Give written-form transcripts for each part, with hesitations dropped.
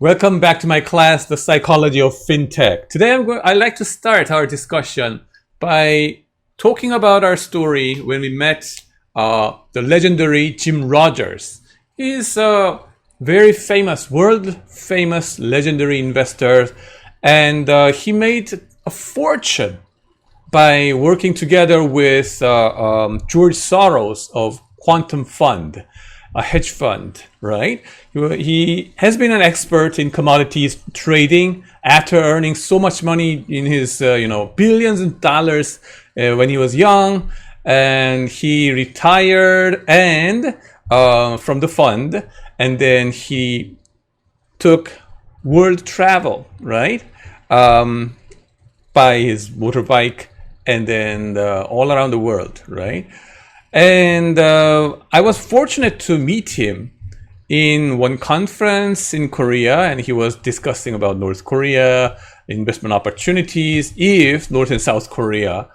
Welcome back to my class, The Psychology of FinTech. Today I'd like to start our discussion by talking about our story when we met the legendary Jim Rogers. He's a very famous, world-famous legendary investor, and he made a fortune by working together with George Soros of Quantum Fund, a hedge fund, right? He has been an expert in commodities trading after earning so much money in his, billions of dollars when he was young, and he retired and from the fund, and then he took world travel, right? By his motorbike, and then all around the world, right? And I was fortunate to meet him in one conference in Korea, and he was discussing about North Korea investment opportunities if North and South Korea,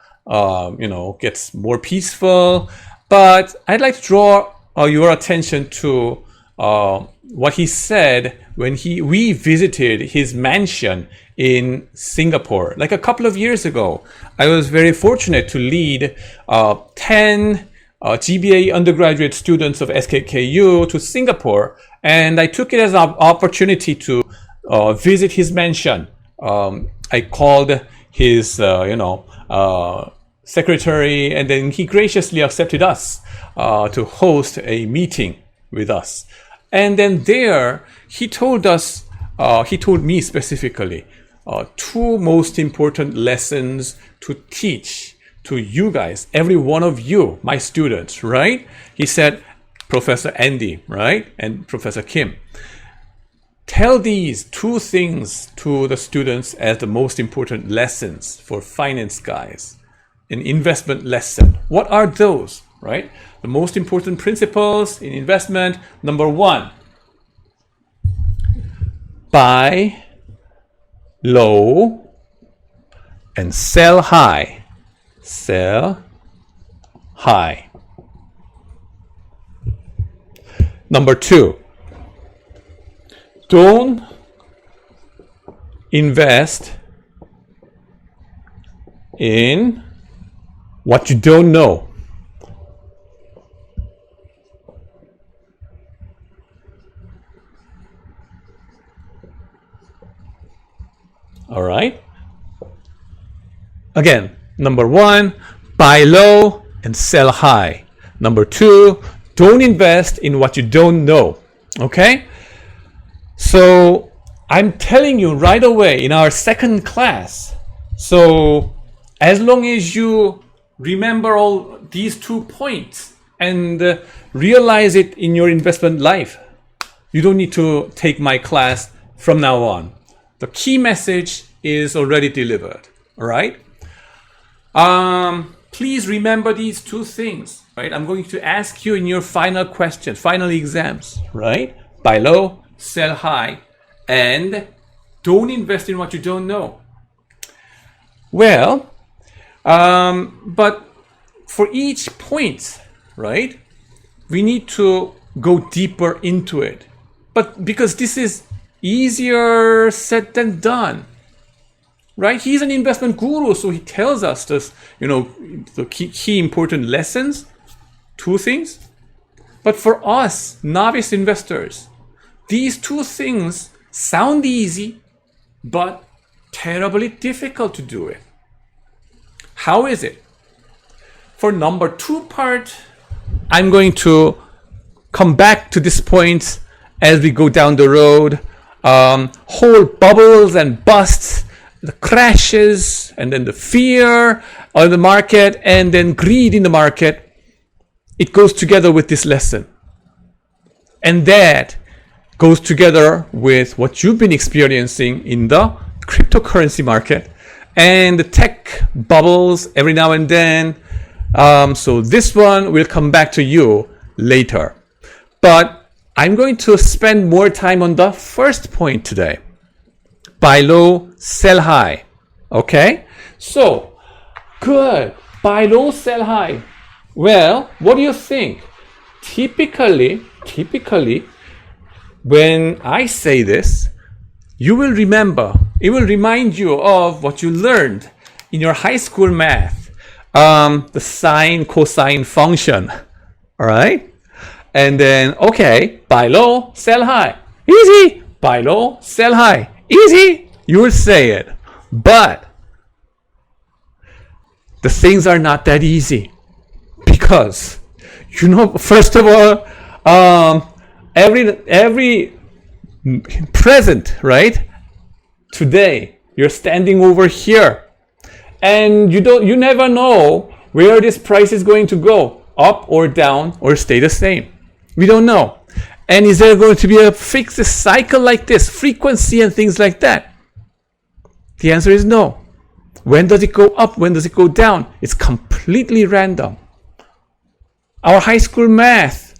gets more peaceful. But I'd like to draw your attention to what he said when we visited his mansion in Singapore, like a couple of years ago. I was very fortunate to lead 10 GBA undergraduate students of SKKU to Singapore, and I took it as an opportunity to visit his mansion. I called his, secretary, and then he graciously accepted us to host a meeting with us. And then there, he told me specifically, two most important lessons to teach to you guys, every one of you, my students, right? He said, Professor Andy, right? And Professor Kim, tell these two things to the students as the most important lessons for finance guys. An investment lesson. What are those, right? The most important principles in investment. Number one, buy low and sell high. Sell high. Number two, don't invest in what you don't know. All right. Again, number one, buy low and sell high. Number two, don't invest in what you don't know. Okay? So I'm telling you right away in our second class. So as long as you remember all these 2 points and realize it in your investment life, you don't need to take my class from now on. The key message is already delivered. All right? Please remember these two things, right? I'm going to ask you in your final question, final exams, right? Buy low, sell high, and don't invest in what you don't know. Well, but for each point, right, we need to go deeper into it. But because this is easier said than done, right? He's an investment guru, so he tells us this, the key important lessons, two things. But for us, novice investors, these two things sound easy, but terribly difficult to do it. How is it? For number two part, I'm going to come back to this point as we go down the road. Whole bubbles and busts, the crashes, and then the fear of the market, and then greed in the market. It goes together with this lesson. And that goes together with what you've been experiencing in the cryptocurrency market and the tech bubbles every now and then. So this one will come back to you later. But I'm going to spend more time on the first point today. Buy low, sell high. Okay? So, good. Buy low, sell high. Well, what do you think? Typically, when I say this, you will remember, it will remind you of what you learned in your high school math, the sine cosine function. All right. And then, okay, buy low, sell high. Easy. Buy low, sell high. Easy. You will say it. But the things are not that easy. Because, first of all, every present, right? Today, you're standing over here. And you never know where this price is going to go, up or down or stay the same. We don't know. And is there going to be a fixed cycle like this, frequency and things like that? The answer is no. When does it go up? When does it go down? It's completely random. Our high school math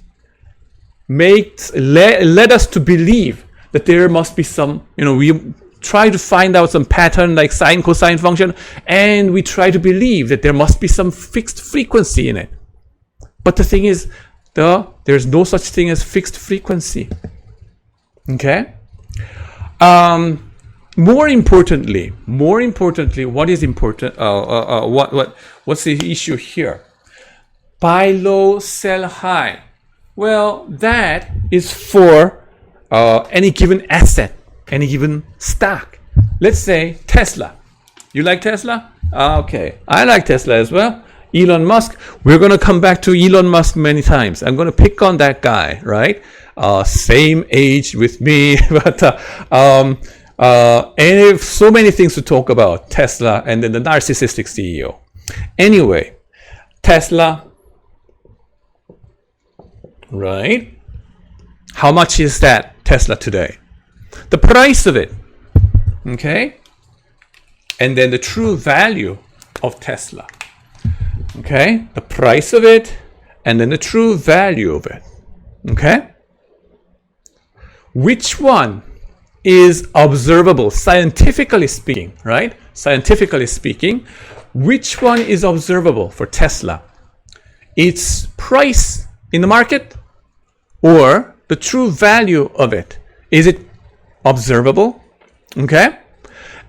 led us to believe that there must be some, we try to find out some pattern like sine cosine function, and we try to believe that there must be some fixed frequency in it. But the thing is, there's no such thing as fixed frequency. Okay? More importantly, what is important? What's the issue here? Buy low, sell high. Well, that is for any given asset, any given stock. Let's say Tesla. You like Tesla? Okay, I like Tesla as well. Elon Musk. We're going to come back to Elon Musk many times. I'm going to pick on that guy, right? Same age with me, but and so many things to talk about. Tesla and then the narcissistic CEO. Anyway, Tesla, right? How much is that Tesla today? The price of it, okay? And then the true value of Tesla. Okay, the price of it, and then the true value of it. Okay? Which one is observable, scientifically speaking, right? Scientifically speaking, which one is observable for Tesla? Its price in the market or the true value of it? Is it observable? Okay?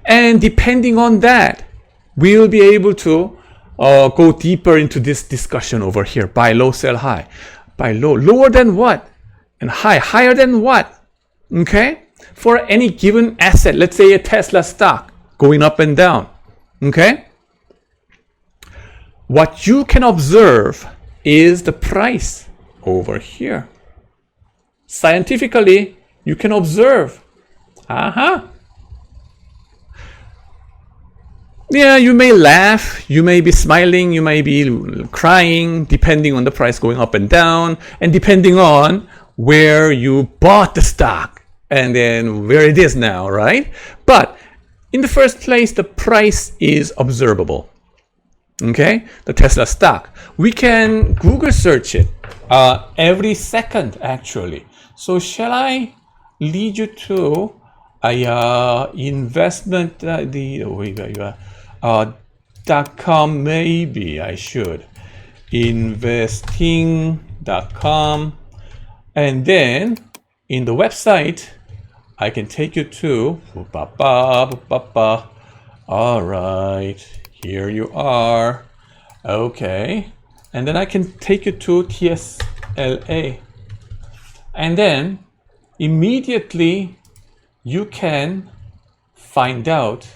And depending on that, we will be able to go deeper into this discussion over here. Buy low, sell high. Buy low, lower than what? And high, higher than what? Okay? For any given asset, let's say a Tesla stock going up and down. Okay? What you can observe is the price over here. Scientifically, you can observe. Yeah, you may laugh, you may be smiling, you may be crying, depending on the price going up and down, and depending on where you bought the stock, and then where it is now, right? But in the first place, the price is observable. Okay? The Tesla stock. We can Google search it every second, actually. So shall I lead you to investment, .com, maybe I should. Investing.com. And then in the website, I can take you to, all right, here you are. Okay. And then I can take you to TSLA. And then immediately you can find out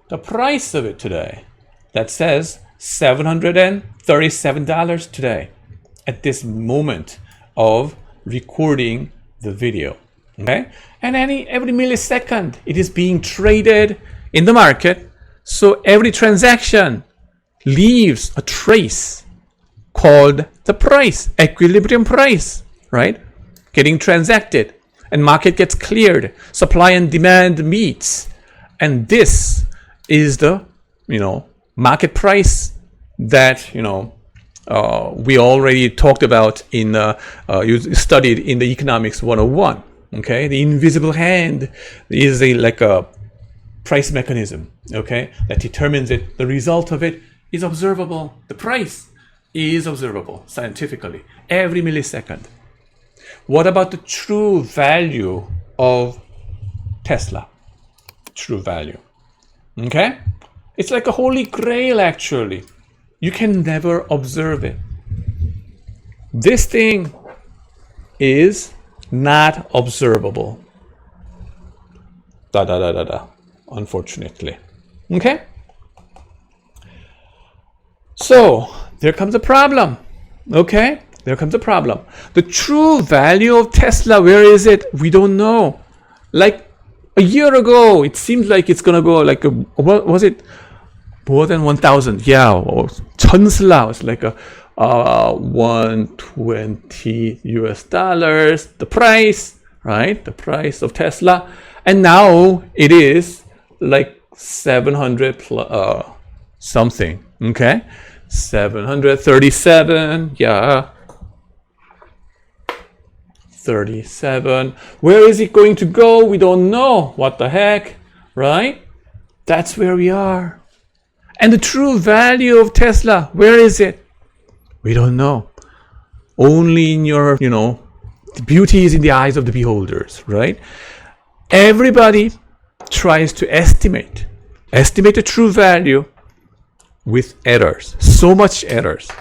the price of it today. That says $737 today at this moment of recording the video. Okay? And every millisecond it is being traded in the market. So every transaction leaves a trace called the price, equilibrium price, right? Getting transacted, and market gets cleared, supply and demand meets, and this is the market price that we already talked about in you studied in the economics 101. Okay, the invisible hand is like a price mechanism, okay, that determines it. The result of it is observable. The price is observable scientifically every millisecond. What about the true value of Tesla? true value. Okay? It's like a holy grail, actually. You can never observe it. This thing is not observable. Unfortunately. Okay? So, there comes a problem. Okay? There comes a problem. The true value of Tesla, where is it? We don't know. Like a year ago, it seems like it's gonna go like what was it? More than 1,000. Yeah, or 천슬라. It's like a 120 US dollars. The price, right? The price of Tesla, and now it is like 700 something. Okay, 737. Yeah. 37. Where is it going to go? We don't know. What the heck, right? That's where we are. And the true value of Tesla, where is it? We don't know. Only in your, the beauty is in the eyes of the beholders, right? Everybody tries to estimate the true value with errors. So much errors,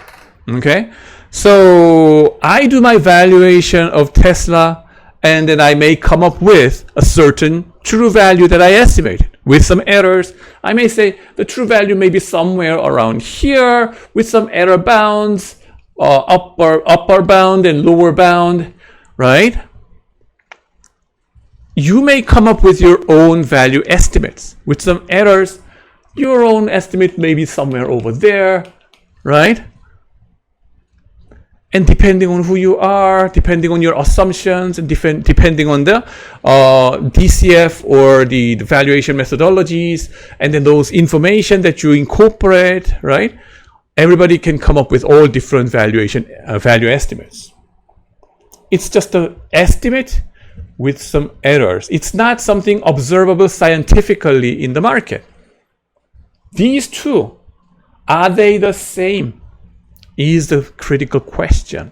okay? So I do my valuation of Tesla, and then I may come up with a certain true value that I estimated with some errors. I may say the true value may be somewhere around here with some error bounds, upper bound and lower bound, right? You may come up with your own value estimates with some errors. Your own estimate may be somewhere over there, right? And depending on who you are, depending on your assumptions, and depending on the DCF or the valuation methodologies, and then those information that you incorporate, right? Everybody can come up with all different value estimates. It's just an estimate with some errors. It's not something observable scientifically in the market. These two, are they the same? Is the critical question.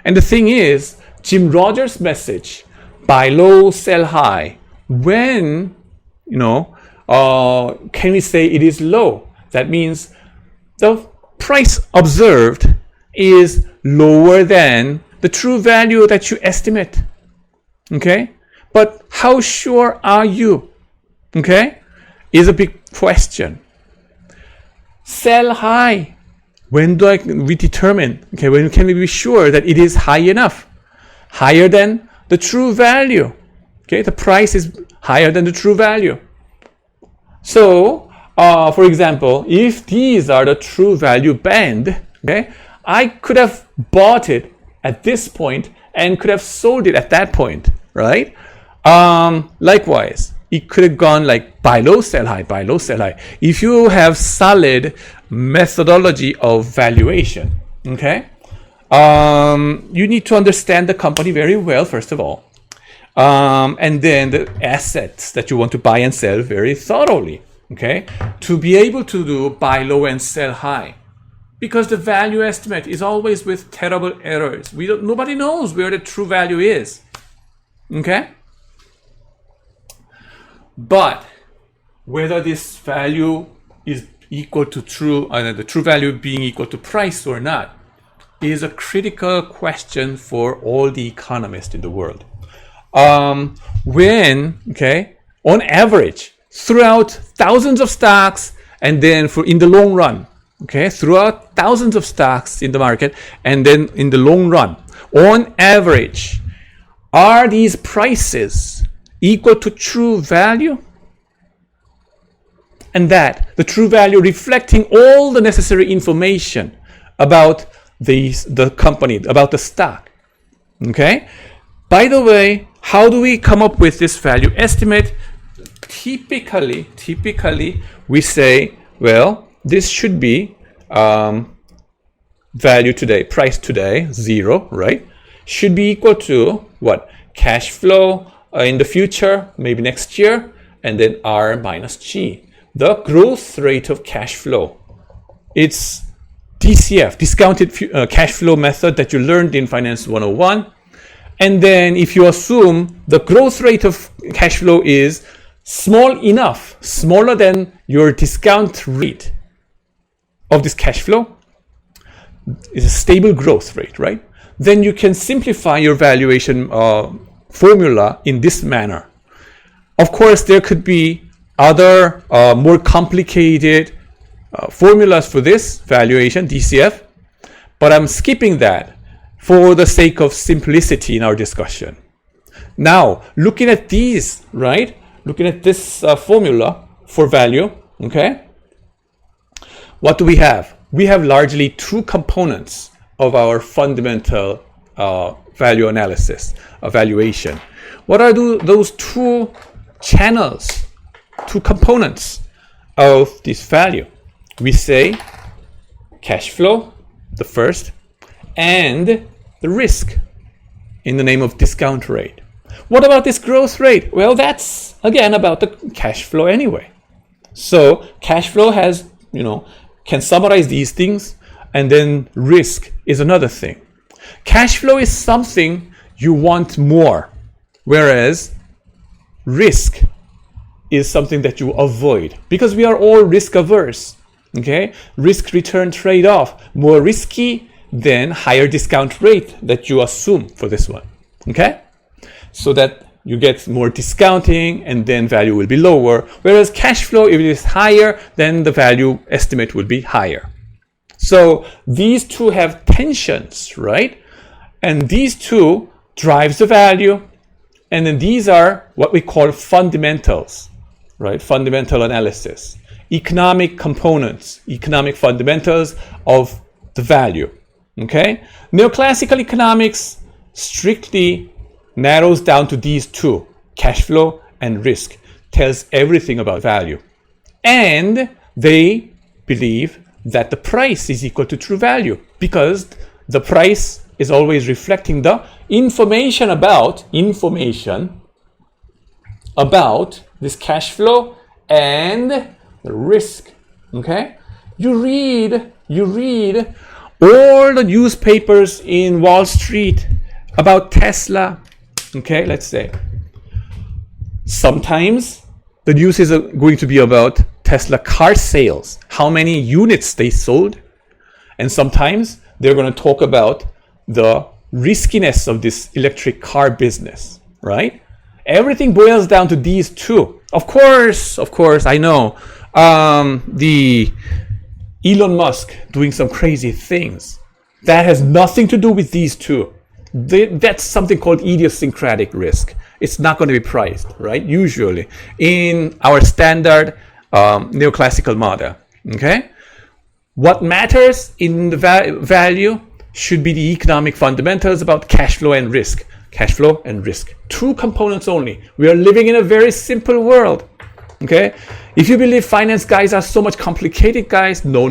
And the thing is, Jim Rogers' message, buy low, sell high. When, can we say it is low? That means the price observed is lower than the true value that you estimate. Okay? But how sure are you? Okay? Is a big question. Sell high. When do we determine, when can we be sure that it is high enough? Higher than the true value. Okay, the price is higher than the true value. So, for example, if these are the true value band, okay, I could have bought it at this point and could have sold it at that point, right? Likewise, it could have gone like buy low, sell high, buy low, sell high. If you have solid methodology of valuation, okay, you need to understand the company very well, first of all, and then the assets that you want to buy and sell very thoroughly, okay, to be able to do buy low and sell high, because the value estimate is always with terrible errors. Nobody knows where the true value is, okay. But whether this value is equal to the true value being equal to price or not, is a critical question for all the economists in the world. On average, throughout thousands of stocks, and then in the long run, throughout thousands of stocks in the market, and then in the long run, on average, are these prices equal to true value? And that the true value reflecting all the necessary information about the company, about the stock. Okay? By the way, how do we come up with this value estimate? Typically, we say, well, this should be value today, price today, 0, right? Should be equal to what? Cash flow in the future, maybe next year, and then R minus G. The growth rate of cash flow. It's DCF, discounted cash flow method that you learned in Finance 101. And then if you assume the growth rate of cash flow is small enough, smaller than your discount rate of this cash flow, is a stable growth rate, right? Then you can simplify your valuation formula in this manner. Of course, there could be other more complicated formulas for this valuation, DCF, but I'm skipping that for the sake of simplicity in our discussion. Now, looking at these, right? Looking at this formula for value, okay? What do we have? We have largely two components of our fundamental value analysis, valuation. What are those two channels, two components of this value? We say cash flow, the first, and the risk in the name of discount rate. What about this growth rate? Well, that's again about the cash flow anyway. So cash flow has, can summarize these things, and then risk is another thing. Cash flow is something you want more, whereas risk is something that you avoid, because we are all risk averse. Okay, risk return trade-off, more risky than higher discount rate that you assume for this one. Okay, so that you get more discounting and then value will be lower, whereas cash flow, if it is higher, then the value estimate will be higher. So these two have tensions, right? And these two drives the value, and then these are what we call fundamentals, right? Fundamental analysis, economic components, economic fundamentals of the value. Okay, neoclassical economics strictly narrows down to these two, cash flow and risk, tells everything about value. And they believe that the price is equal to true value, because the price is always reflecting the information about this cash flow and the risk. Okay, you read all the newspapers in Wall Street about Tesla. Okay, let's say sometimes the news is going to be about Tesla car sales, how many units they sold, and sometimes they're going to talk about the riskiness of this electric car business, right? Everything boils down to these two. Of course, I know the Elon Musk doing some crazy things. That has nothing to do with these two. That's something called idiosyncratic risk. It's not going to be priced, right? Usually in our standard neoclassical model. Okay, what matters in the value should be the economic fundamentals about cash flow and risk. Cash flow and risk, two components only. We are living in a very simple world. Okay, if you believe finance guys are so much complicated guys, no.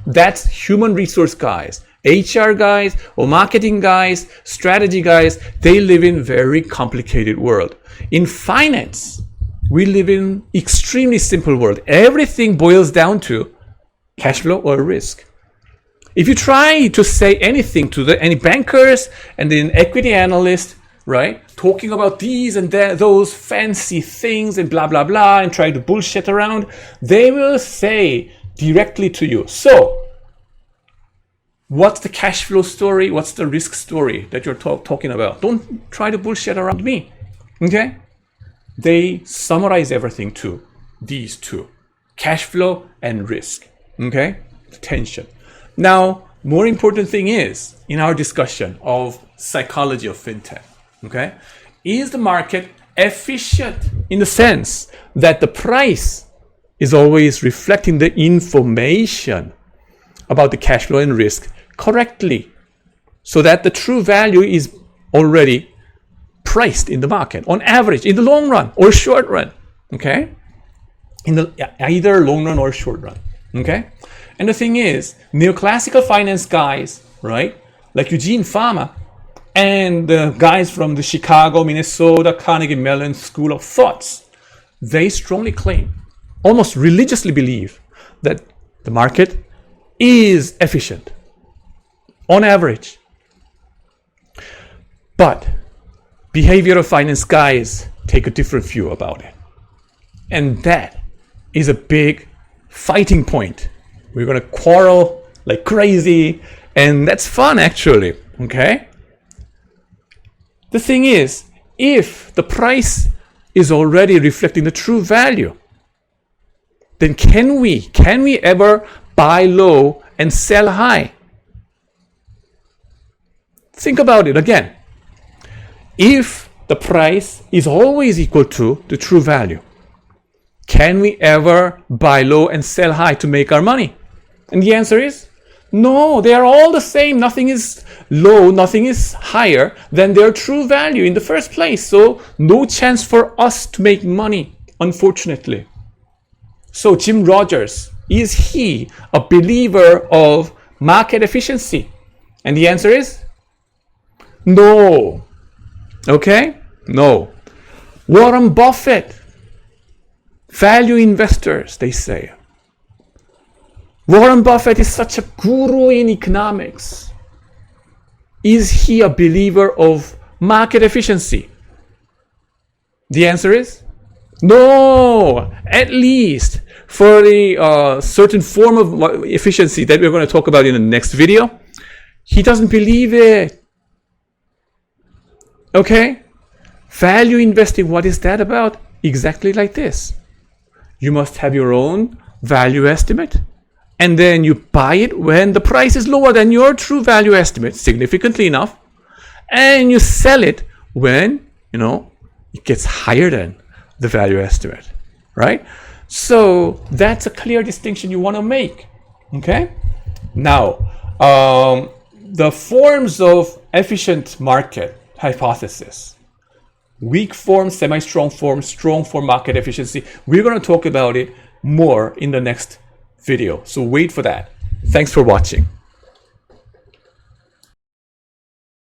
That's human resource guys, HR guys, or marketing guys, strategy guys. They live in very complicated world. In finance, we live in extremely simple world. Everything boils down to cash flow or risk. If you try to say anything to any bankers and then equity analysts, right, talking about these and those fancy things and blah, blah, blah, and try to bullshit around, they will say directly to you, so what's the cash flow story? What's the risk story that you're talking about? Don't try to bullshit around me. Okay? They summarize everything to these two, cash flow and risk. Okay? Tension. Now, more important thing is, in our discussion of psychology of FinTech, okay, is the market efficient in the sense that the price is always reflecting the information about the cash flow and risk correctly, so that the true value is already priced in the market on average, in the long run or short run, okay, in the either long run or short run, okay. And the thing is, neoclassical finance guys, right, like Eugene Fama and the guys from the Chicago, Minnesota, Carnegie Mellon School of Thoughts, they strongly claim, almost religiously believe, that the market is efficient on average. But behavioral finance guys take a different view about it. And that is a big fighting point. We're going to quarrel like crazy, and that's fun actually, okay? The thing is, if the price is already reflecting the true value, then can we ever buy low and sell high? Think about it again. If the price is always equal to the true value, can we ever buy low and sell high to make our money? And the answer is no, they are all the same. Nothing is low, nothing is higher than their true value in the first place. So no chance for us to make money, unfortunately. So Jim Rogers, is he a believer of market efficiency? And the answer is no. Okay? No. Warren Buffett, value investors, they say. Warren Buffett is such a guru in economics. Is he a believer of market efficiency? The answer is no. At least for the certain form of efficiency that we're going to talk about in the next video, he doesn't believe it. Okay? Value investing, what is that about? Exactly like this. You must have your own value estimate, and then you buy it when the price is lower than your true value estimate, significantly enough, and you sell it when, it gets higher than the value estimate, right? So that's a clear distinction you want to make, okay? Now, the forms of efficient market hypothesis. Weak form, semi-strong form, strong form market efficiency. We're going to talk about it more in the next video. So wait for that. Thanks for watching.